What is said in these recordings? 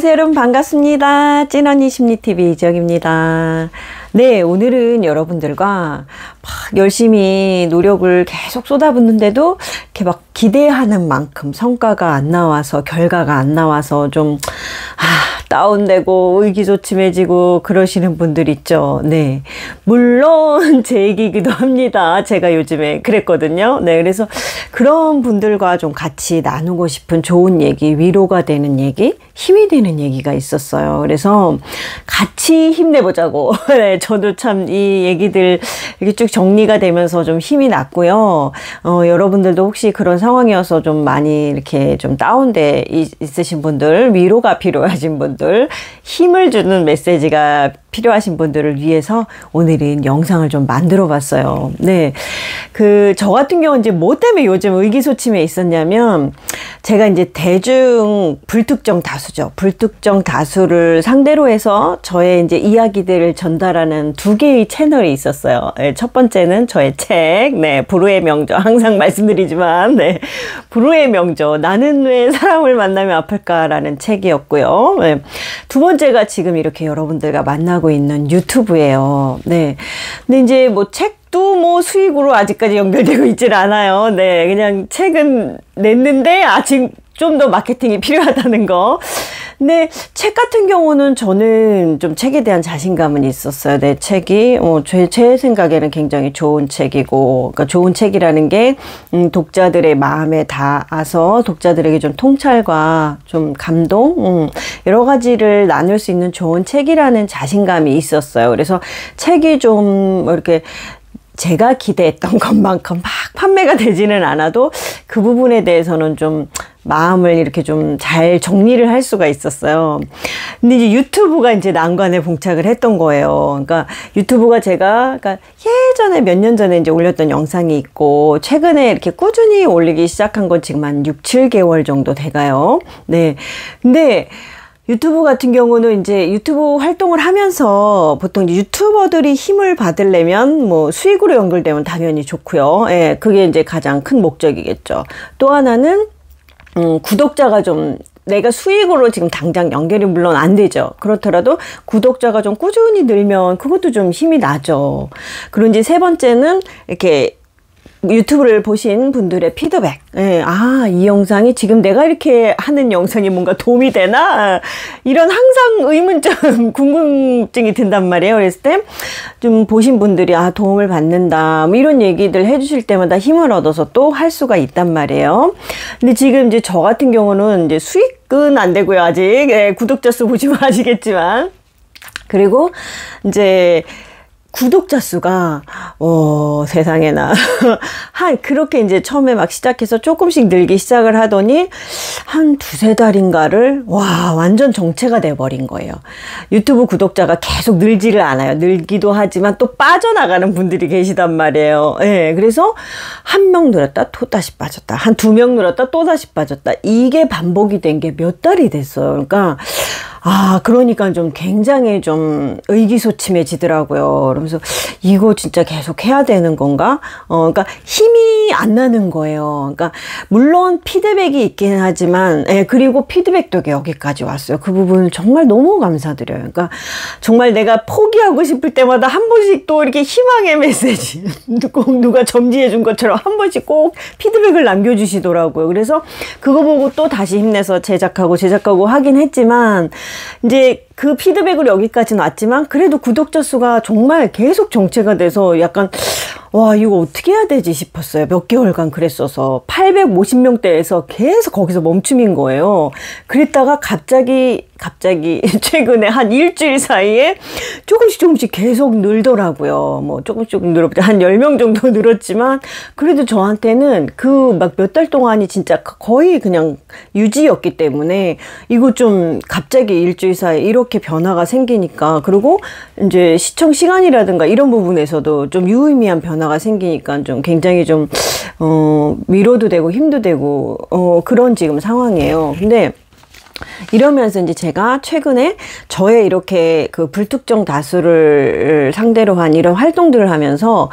안녕하세요 여러분, 반갑습니다. 찐언니 심리TV 이지영입니다. 네, 오늘은 여러분들과 막 열심히 노력을 계속 쏟아붓는데도 이렇게 막 기대하는 만큼 성과가 안 나와서, 결과가 안 나와서 좀 다운되고 의기소침해지고 그러시는 분들 있죠. 네, 물론 제 얘기이기도 합니다. 제가 요즘에 그랬거든요. 네, 그래서 그런 분들과 좀 같이 나누고 싶은 좋은 얘기, 위로가 되는 얘기, 힘이 되는 얘기가 있었어요. 그래서 같이 힘내보자고. 네, 저도 참 이 얘기들 이렇게 쭉 정리가 되면서 좀 힘이 났고요. 여러분들도 혹시 그런 상황이어서 좀 많이 이렇게 좀 다운돼 있으신 분들, 위로가 필요하신 분들, 힘을 주는 메시지가 필요하신 분들을 위해서 오늘은 영상을 좀 만들어 봤어요. 네. 저 같은 경우는 이제 뭐 때문에 요즘 의기소침해 있었냐면, 제가 이제 대중 불특정 다수죠. 불특정 다수를 상대로 해서 저의 이제 이야기들을 전달하는 두 개의 채널이 있었어요. 네, 첫 번째는 저의 책, 네, 불후의 명저. 항상 말씀드리지만, 네, 불후의 명저. 나는 왜 사람을 만나면 아플까라는 책이었고요. 네, 두 번째가 지금 이렇게 여러분들과 만나고 있는 유튜브예요. 네. 근데 이제 뭐 책도 뭐 수익으로 아직까지 연결되고 있질 않아요. 네. 그냥 책은 냈는데 아직 좀 더 마케팅이 필요하다는 거. 근데 책 같은 경우는 저는 좀 책에 대한 자신감은 있었어요. 내 책이 제 생각에는 굉장히 좋은 책이고, 그러니까 좋은 책이라는 게 독자들의 마음에 닿아서 독자들에게 좀 통찰과 좀 감동, 여러 가지를 나눌 수 있는 좋은 책이라는 자신감이 있었어요. 그래서 책이 좀 이렇게 제가 기대했던 것만큼 막 판매가 되지는 않아도 그 부분에 대해서는 좀 마음을 이렇게 좀 잘 정리를 할 수가 있었어요. 근데 이제 유튜브가 이제 난관에 봉착을 했던 거예요. 그러니까 유튜브가 그러니까 예전에 몇 년 전에 이제 올렸던 영상이 있고, 최근에 이렇게 꾸준히 올리기 시작한 건 지금 한 6, 7개월 정도 돼가요. 네. 근데 유튜브 같은 경우는 이제 유튜브 활동을 하면서 보통 이제 유튜버들이 힘을 받으려면 뭐 수익으로 연결되면 당연히 좋고요. 예, 그게 이제 가장 큰 목적이겠죠. 또 하나는 구독자가 좀, 내가 수익으로 지금 당장 연결이 물론 안 되죠. 그렇더라도 구독자가 좀 꾸준히 늘면 그것도 좀 힘이 나죠. 그리고 이제 세 번째는 이렇게 유튜브를 보신 분들의 피드백. 예, 이 영상이 지금 내가 이렇게 하는 영상이 뭔가 도움이 되나? 이런 항상 의문점, 궁금증이 든단 말이에요. 그랬을 때 좀 보신 분들이 도움을 받는다, 뭐 이런 얘기들 해주실 때마다 힘을 얻어서 또 할 수가 있단 말이에요. 근데 지금 이제 저 같은 경우는 이제 수익은 안 되고요. 아직. 예, 구독자 수 보시면 아시겠지만. 그리고 이제 구독자 수가 세상에나 그렇게 이제 처음에 막 시작해서 조금씩 늘기 시작을 하더니 한 두세 달인가를 완전 정체가 돼버린 거예요. 유튜브 구독자가 계속 늘지를 않아요. 늘기도 하지만 또 빠져나가는 분들이 계시단 말이에요. 예, 그래서 한 명 늘었다 또 다시 빠졌다, 한 두 명 늘었다 또 다시 빠졌다, 이게 반복이 된 게 몇 달이 됐어요. 그러니까 그러니까 좀 굉장히 좀 의기소침해지더라고요. 그러면서 이거 진짜 계속 해야 되는 건가? 그러니까 힘이 안 나는 거예요. 그러니까 물론 피드백이 있긴 하지만, 그리고 피드백도 여기까지 왔어요. 그 부분 정말 너무 감사드려요. 그러니까 정말 내가 포기하고 싶을 때마다 한 번씩 또 이렇게 희망의 메시지, 꼭 누가 점지해 준 것처럼 한 번씩 꼭 피드백을 남겨주시더라고요. 그래서 그거 보고 또 다시 힘내서 제작하고 하긴 했지만, 이제 그 피드백으로 여기까지는 왔지만, 그래도 구독자 수가 정말 계속 정체가 돼서 약간 이거 어떻게 해야 되지 싶었어요. 몇 개월간 그랬어서 850명대에서 계속 거기서 멈춤인 거예요. 그랬다가 갑자기 최근에 한 일주일 사이에 조금씩 계속 늘더라고요. 뭐 조금씩 늘었죠. 한 10명 정도 늘었지만, 그래도 저한테는 그 막 몇 달 동안이 진짜 거의 그냥 유지였기 때문에, 이거 좀 갑자기 일주일 사이에 이렇게 변화가 생기니까, 그리고 이제 시청 시간이라든가 이런 부분에서도 좀 유의미한 변화가 생기니까 좀 굉장히 좀 위로도 되고 힘도 되고 그런 지금 상황이에요. 근데 이러면서 이제 제가 최근에 저의 이렇게 그 불특정 다수를 상대로 한 이런 활동들을 하면서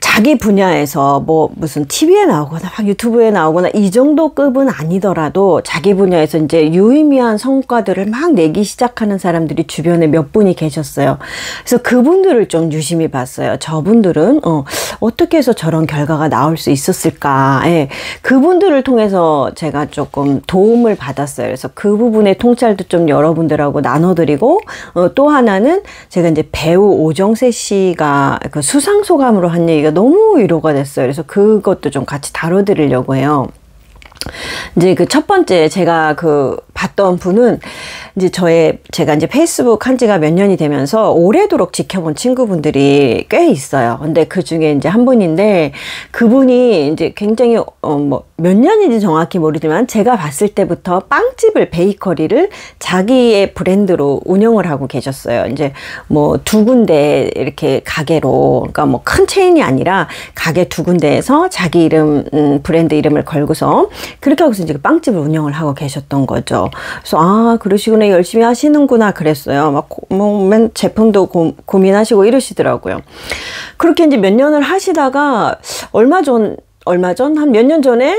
자기 분야에서 뭐 무슨 TV에 나오거나 막 유튜브에 나오거나 이 정도 급은 아니더라도 자기 분야에서 이제 유의미한 성과들을 막 내기 시작하는 사람들이 주변에 몇 분이 계셨어요. 그래서 그분들을 좀 유심히 봤어요. 저분들은 어떻게 해서 저런 결과가 나올 수 있었을까. 예. 그분들을 통해서 제가 조금 도움을 받았어요. 그래서 그 부분의 통찰도 좀 여러분들하고 나눠드리고 또 하나는 제가 이제 배우 오정세 씨가 그 수상소감으로 한 얘기가 너무 위로가 됐어요. 그래서 그것도 좀 같이 다뤄드리려고 해요. 이제 그 첫 번째 제가 그 봤던 분은 이제 제가 이제 페이스북 한 지가 몇 년이 되면서 오래도록 지켜본 친구분들이 꽤 있어요. 근데 그 중에 이제 한 분인데 그분이 이제 굉장히 뭐 몇 년인지 정확히 모르지만 제가 봤을 때부터 빵집을 베이커리를 자기의 브랜드로 운영을 하고 계셨어요. 이제 뭐 두 군데 이렇게 가게로 그러니까 뭐 큰 체인이 아니라 가게 두 군데에서 자기 이름 브랜드 이름을 걸고서 그렇게 하고서 이제 빵집을 운영을 하고 계셨던 거죠. 그래서 아 그러시구나 열심히 하시는구나 그랬어요. 막 뭐 맨 제품도 고민하시고 이러시더라고요. 그렇게 이제 몇 년을 하시다가 얼마 전 한 몇 년 전에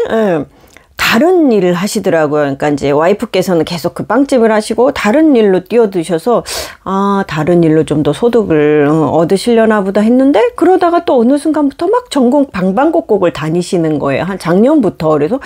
다른 일을 하시더라고요. 그러니까 이제 와이프께서는 계속 그 빵집을 하시고 다른 일로 뛰어드셔서 아 다른 일로 좀 더 소득을 얻으시려나 보다 했는데 그러다가 또 어느 순간부터 막 전국 방방곡곡을 다니시는 거예요. 한 작년부터. 그래서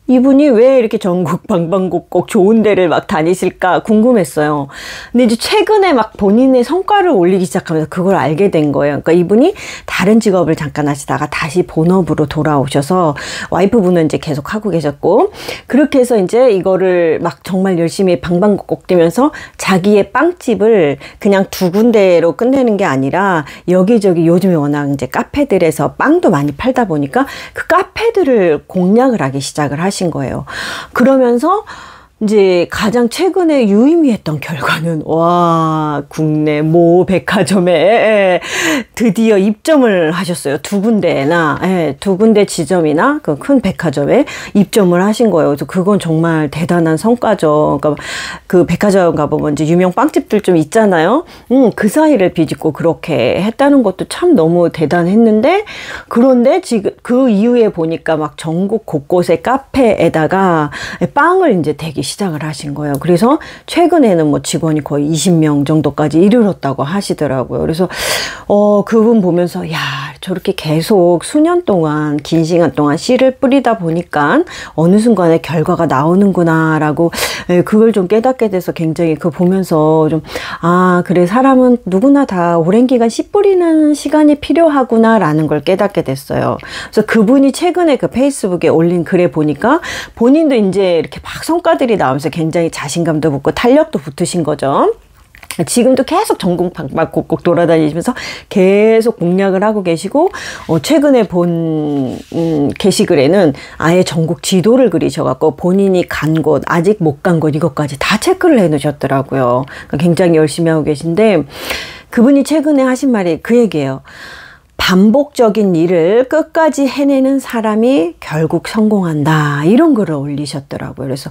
이분이 왜 이렇게 전국 방방곡곡 좋은 데를 막 다니실까 궁금했어요. 근데 이제 최근에 막 본인의 성과를 올리기 시작하면서 그걸 알게 된 거예요. 그러니까 이분이 다른 직업을 잠깐 하시다가 다시 본업으로 돌아오셔서 와이프분은 이제 계속 하고 계셨고 그렇게 해서 이제 이거를 막 정말 열심히 방방곡곡 뛰면서 자기의 빵집을 그냥 두 군데로 끝내는 게 아니라 여기저기 요즘에 워낙 이제 카페들에서 빵도 많이 팔다 보니까 그 카페들을 공략을 하기 시작을 하신 거예요. 그러면서 이제 가장 최근에 유의미했던 결과는 와 국내 모 백화점에 드디어 입점을 하셨어요. 두 군데나 두 군데 지점이나 그 큰 백화점에 입점을 하신 거예요. 그래서 그건 정말 대단한 성과죠. 그러니까 그 백화점 가보면 이제 유명 빵집들 좀 있잖아요. 그 사이를 비집고 그렇게 했다는 것도 참 너무 대단했는데 그런데 지금 그 이후에 보니까 막 전국 곳곳에 카페에다가 빵을 이제 대기 시작을 하신 거예요. 그래서 최근에는 뭐 직원이 거의 20명 정도까지 이르렀다고 하시더라고요. 그래서 그분 보면서 야 저렇게 계속 수년 동안 긴 시간 동안 씨를 뿌리다 보니까 어느 순간에 결과가 나오는구나 라고 그걸 좀 깨닫게 돼서 굉장히 그거 보면서 좀 아 그래 사람은 누구나 다 오랜 기간 씨 뿌리는 시간이 필요하구나 라는 걸 깨닫게 됐어요. 그래서 그분이 최근에 그 페이스북에 올린 글에 보니까 본인도 이제 이렇게 막 성과들이 나오면서 굉장히 자신감도 붙고 탄력도 붙으신 거죠. 지금도 계속 전국 방방곡곡 돌아다니시면서 계속 공략을 하고 계시고 최근에 본 게시글에는 아예 전국 지도를 그리셔갖고 본인이 간 곳 아직 못 간 곳 이것까지 다 체크를 해 놓으셨더라고요. 그러니까 굉장히 열심히 하고 계신데 그분이 최근에 하신 말이 그 얘기예요. 반복적인 일을 끝까지 해내는 사람이 결국 성공한다. 이런 글을 올리셨더라고요. 그래서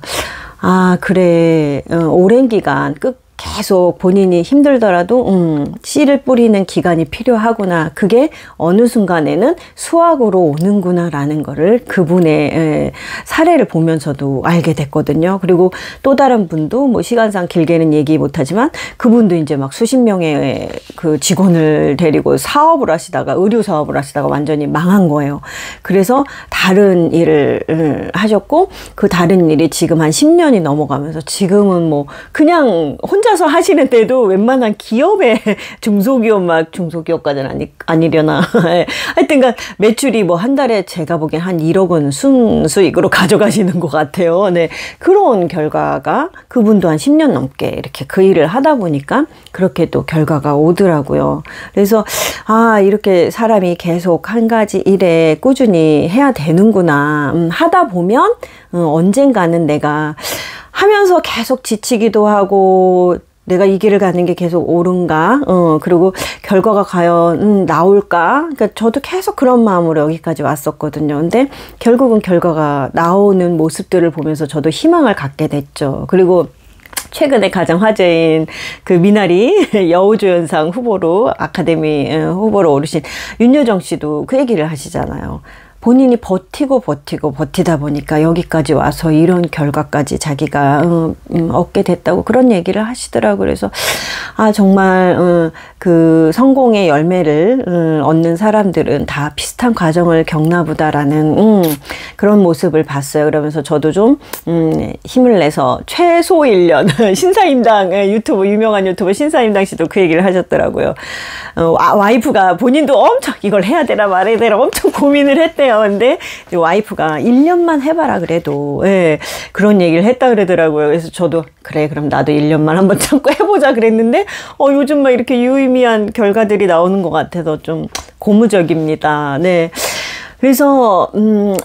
아 그래 오랜 기간 계속 본인이 힘들더라도 씨를 뿌리는 기간이 필요하구나. 그게 어느 순간에는 수확으로 오는구나 라는 거를 그분의 사례를 보면서도 알게 됐거든요. 그리고 또 다른 분도 뭐 시간상 길게는 얘기 못하지만 그분도 이제 막 수십 명의 그 직원을 데리고 사업을 하시다가 의류 사업을 하시다가 완전히 망한 거예요. 그래서 다른 일을 하셨고 그 다른 일이 지금 한 10년이 넘어가면서 지금은 뭐 그냥 혼자서 하시는데도 웬만한 기업에 중소기업까지는 아니려나 하여튼간 매출이 뭐 한 달에 제가 보기엔 한 1억 원 순수익으로 가져가시는 것 같아요. 네, 그런 결과가 그분도 한 10년 넘게 이렇게 그 일을 하다 보니까 그렇게 또 결과가 오더라고요. 그래서 아 이렇게 사람이 계속 한 가지 일에 꾸준히 해야 되는구나. 하다 보면 언젠가는 내가 하면서 계속 지치기도 하고 내가 이 길을 가는 게 계속 옳은가? 그리고 결과가 과연 나올까? 그러니까 저도 계속 그런 마음으로 여기까지 왔었거든요. 근데 결국은 결과가 나오는 모습들을 보면서 저도 희망을 갖게 됐죠. 그리고 최근에 가장 화제인 그 미나리 여우조연상 후보로 아카데미 후보로 오르신 윤여정 씨도 그 얘기를 하시잖아요. 본인이 버티다 보니까 여기까지 와서 이런 결과까지 자기가 얻게 됐다고 그런 얘기를 하시더라고요. 그래서 아 정말 그 성공의 열매를 얻는 사람들은 다 비슷한 과정을 겪나 보다라는 그런 모습을 봤어요. 그러면서 저도 좀 힘을 내서 최소 1년 신사임당 유튜브 유명한 유튜버 신사임당 씨도 그 얘기를 하셨더라고요. 와이프가 본인도 엄청 이걸 해야 되나 말아야 되나 엄청 고민을 했대요. 근데 와이프가 1년만 해봐라 그래도 예, 그런 얘기를 했다 그러더라고요. 그래서 저도 그래 그럼 나도 1년만 한번 참고 해보자 그랬는데 요즘 막 이렇게 유의미한 결과들이 나오는 것 같아서 좀 고무적입니다. 네. 그래서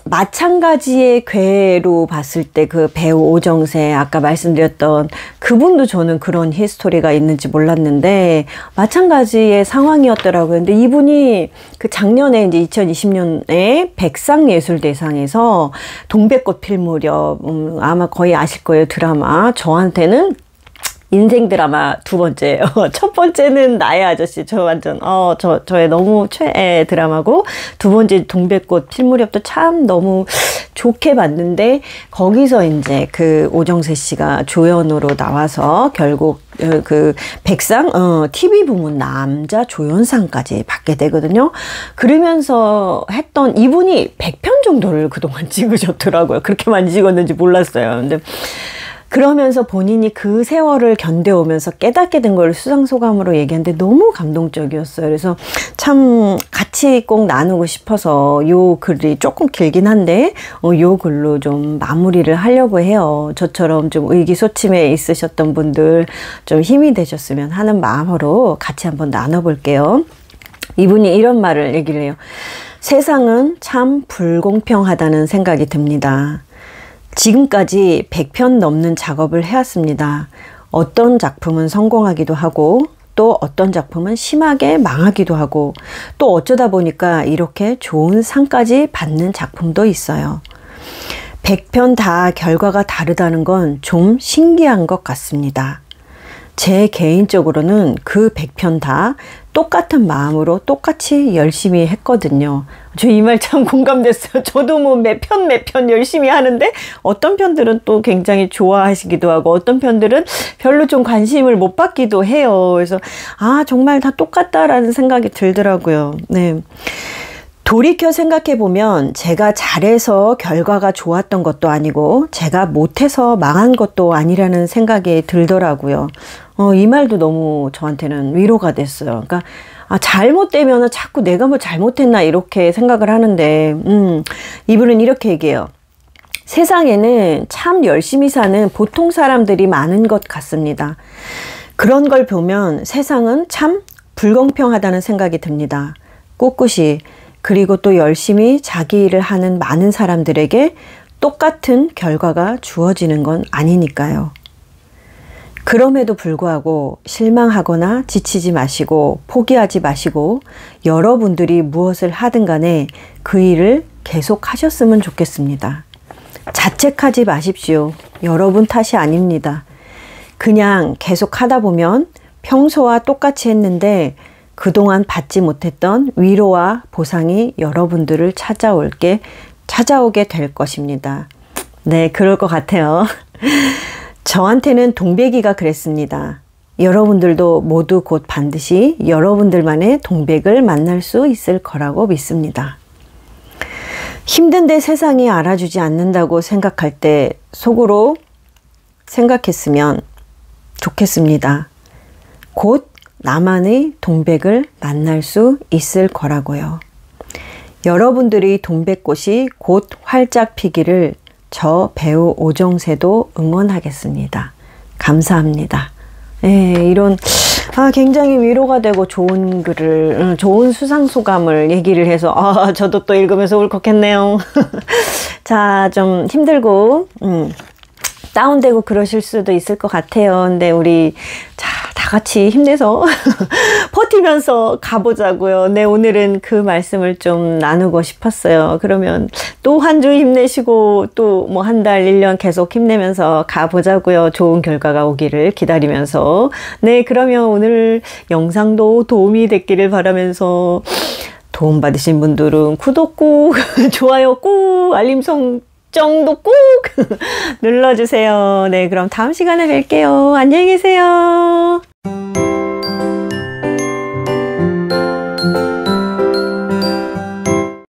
마찬가지의 괴로 봤을 때 그 배우 오정세 아까 말씀드렸던 그분도 저는 그런 히스토리가 있는지 몰랐는데 마찬가지의 상황이었더라고요. 근데 이분이 그 작년에 이제 2020년에 백상예술대상에서 동백꽃 필 무렵 아마 거의 아실 거예요. 드라마 저한테는 인생 드라마 두 번째예요. 첫 번째는 나의 아저씨. 저 완전 저의 너무 최애 드라마고 두 번째 동백꽃 필 무렵도 참 너무 좋게 봤는데 거기서 이제 그 오정세 씨가 조연으로 나와서 결국 그 백상 TV 부문 남자 조연상까지 받게 되거든요. 그러면서 했던 이분이 100편 정도를 그동안 찍으셨더라고요. 그렇게 많이 찍었는지 몰랐어요. 근데 그러면서 본인이 그 세월을 견뎌오면서 깨닫게 된 걸 수상소감으로 얘기하는데 너무 감동적이었어요. 그래서 참 같이 꼭 나누고 싶어서 요 글이 조금 길긴 한데 요 글로 좀 마무리를 하려고 해요. 저처럼 좀 의기소침해 있으셨던 분들 좀 힘이 되셨으면 하는 마음으로 같이 한번 나눠볼게요. 이분이 이런 말을 얘기를 해요. 세상은 참 불공평하다는 생각이 듭니다. 지금까지 100편 넘는 작업을 해왔습니다. 어떤 작품은 성공하기도 하고 또 어떤 작품은 심하게 망하기도 하고 또 어쩌다 보니까 이렇게 좋은 상까지 받는 작품도 있어요. 100편 다 결과가 다르다는 건 좀 신기한 것 같습니다. 제 개인적으로는 그 100편 다 똑같은 마음으로 똑같이 열심히 했거든요. 저 이 말 참 공감됐어요. 저도 뭐 몇 편 열심히 하는데 어떤 편들은 또 굉장히 좋아하시기도 하고 어떤 편들은 별로 좀 관심을 못 받기도 해요. 그래서 아 정말 다 똑같다라는 생각이 들더라고요. 네. 돌이켜 생각해보면 제가 잘해서 결과가 좋았던 것도 아니고 제가 못해서 망한 것도 아니라는 생각이 들더라고요. 이 말도 너무 저한테는 위로가 됐어요. 그러니까 잘못되면 자꾸 내가 뭐 잘못했나 이렇게 생각을 하는데 이분은 이렇게 얘기해요. 세상에는 참 열심히 사는 보통 사람들이 많은 것 같습니다. 그런 걸 보면 세상은 참 불공평하다는 생각이 듭니다. 꿋꿋이 그리고 또 열심히 자기 일을 하는 많은 사람들에게 똑같은 결과가 주어지는 건 아니니까요. 그럼에도 불구하고 실망하거나 지치지 마시고 포기하지 마시고 여러분들이 무엇을 하든 간에 그 일을 계속 하셨으면 좋겠습니다. 자책하지 마십시오. 여러분 탓이 아닙니다. 그냥 계속 하다 보면 평소와 똑같이 했는데 그동안 받지 못했던 위로와 보상이 여러분들을 찾아오게 될 것입니다. 네, 그럴 것 같아요. 저한테는 동백이가 그랬습니다. 여러분들도 모두 곧 반드시 여러분들만의 동백을 만날 수 있을 거라고 믿습니다. 힘든데 세상이 알아주지 않는다고 생각할 때 속으로 생각했으면 좋겠습니다. 곧 나만의 동백을 만날 수 있을 거라고요. 여러분들이 동백꽃이 곧 활짝 피기를 저 배우 오정세도 응원하겠습니다. 감사합니다. 이런 굉장히 위로가 되고 좋은 글을 좋은 수상소감을 얘기를 해서 저도 또 읽으면서 울컥했네요. 자, 좀 힘들고 다운되고 그러실 수도 있을 것 같아요. 근데 우리 다 같이 힘내서 버티면서 가보자고요. 네, 오늘은 그 말씀을 좀 나누고 싶었어요. 그러면 또 한 주 힘내시고 또 뭐 한 달, 1년 계속 힘내면서 가보자고요. 좋은 결과가 오기를 기다리면서. 네, 그러면 오늘 영상도 도움이 됐기를 바라면서 도움받으신 분들은 구독 꾹, 좋아요 꾹, 알림 설정도 꾹 눌러주세요. 네, 그럼 다음 시간에 뵐게요. 안녕히 계세요.